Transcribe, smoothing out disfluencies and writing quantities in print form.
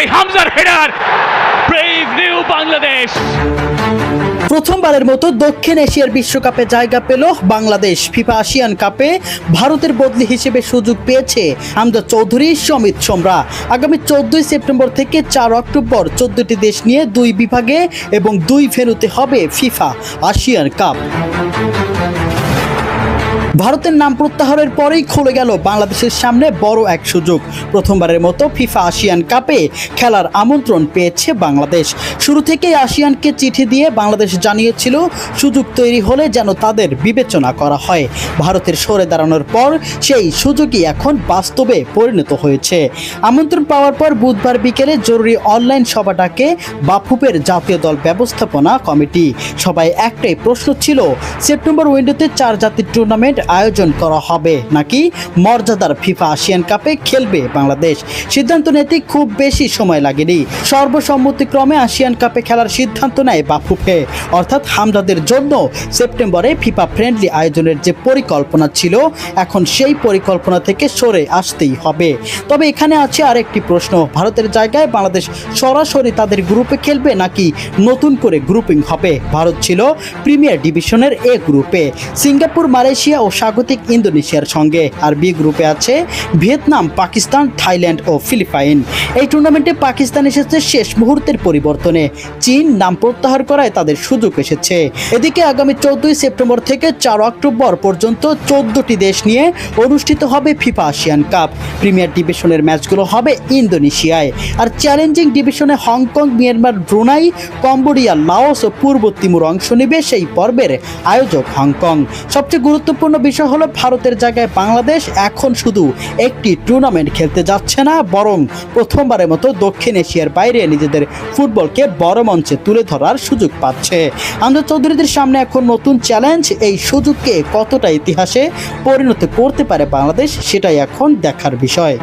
সেই হামজার header, brave new Bangladesh. প্রথমবারের মতো দক্ষিণ এশিয়ার বিশ্বকাপে জায়গা পেল বাংলাদেশ। ফিফা এশিয়ান কাপে ভারতের বদলি হিসেবে সুযোগ পেয়েছে আমজাদ চৌধুরী, সমিত সোমরা। আগামী 14 সেপ্টেম্বর থেকে 4 অক্টোবর 14টি দেশ নিয়ে 2 বিভাগে এবং 2 ভেন্যুতে হবে ফিফা এশিয়ান কাপ। ভারতের নাম প্রত্যাহারের পরেই খুলে গেল বাংলাদেশের সামনে বড় এক সুযোগ। প্রথমবারের মতো ফিফা এশিয়ান কাপে খেলার আমন্ত্রণ পেয়েছে বাংলাদেশ। শুরু থেকেই এশিয়ানকে চিঠি দিয়ে বাংলাদেশ জানিয়েছিল সুযোগ তৈরি হলে যেন তাদের বিবেচনা করা হয়। ভারতের সরে দাঁড়ানোর পর সেই সুযোগই এখন বাস্তবে পরিণত হয়েছে। আমন্ত্রণ পাওয়ার পর বুধবার বিকেলে জরুরি অনলাইন সভা ডাকে বাফুফের জাতীয় দল ব্যবস্থাপনা কমিটি। সবাই একটাই প্রশ্ন ছিল, সেপ্টেম্বর উইন্ডোতে 4 জাতির টুর্নামেন্ট আয়োজন করা হবে নাকি মর্যাদার ফিফা এশিয়ান কাপে খেলবে বাংলাদেশ? সিদ্ধান্ত নিতে খুব বেশি সময় লাগেনি। সর্বসম্মতিক্রমে এশিয়ান কাপে খেলার সিদ্ধান্ত নেয় বাফুফে, অর্থাৎ হামজাদের জন্য সেপ্টেম্বরে ফিফা ফ্রেন্ডলি আয়োজনের যে পরিকল্পনা ছিল, এখন সেই পরিকল্পনা থেকে সরে আসতেই হবে। তবে এখানে আছে আরেকটি প্রশ্ন, ভারতের জায়গায় বাংলাদেশ সরাসরি তাদের গ্রুপে খেলবে নাকি নতুন করে গ্রুপিং হবে? ভারত ছিল প্রিমিয়ার ডিভিশনের এ গ্রুপে, সিঙ্গাপুর, মালয়েশিয়া ও স্বাগতিক ইন্দোনেশিয়ার সঙ্গে। আর বি গ্রুপে আছে ভিয়েতনাম, পাকিস্তান, থাইল্যান্ড ও ফিলিপাইন। এই টুর্নামেন্টে পাকিস্তান এসেছে শেষ মুহূর্তের পরিবর্তনে, চীন নাম প্রত্যাহার করায় তাদের সুযোগ এসেছে। এদিকে আগামী 14 সেপ্টেম্বর থেকে 4 অক্টোবর পর্যন্ত 14টি দেশ নিয়ে অনুষ্ঠিত হবে ফিফা এশিয়ান কাপ। প্রিমিয়ার ডিভিশনের ম্যাচগুলো হবে ইন্দোনেশিয়ায়, আর চ্যালেঞ্জিং ডিভিশনে Hong Kong, Myanmar, Brunei, Cambodia, Laos ও পূর্ব তিমুর অংশ নেবে সেই পর্বের আয়োজক হংকং। সবচেয়ে গুরুত্বপূর্ণ বিষয় হলো ভারতের জায়গায় বাংলাদেশ এখন শুধু একটি টুর্নামেন্ট খেলতে যাচ্ছে না, বরং প্রথমবারের মতো দক্ষিণ এশিয়ার বাইরে নিজেদের ফুটবলকে বড় মঞ্চে তুলে ধরার সুযোগ পাচ্ছে। আমজাদ চৌধুরীদের সামনে এখন নতুন চ্যালেঞ্জ। এই সুযোগকে কতটা ইতিহাসে পরিণত করতে পারে বাংলাদেশ, সেটাই এখন দেখার বিষয়।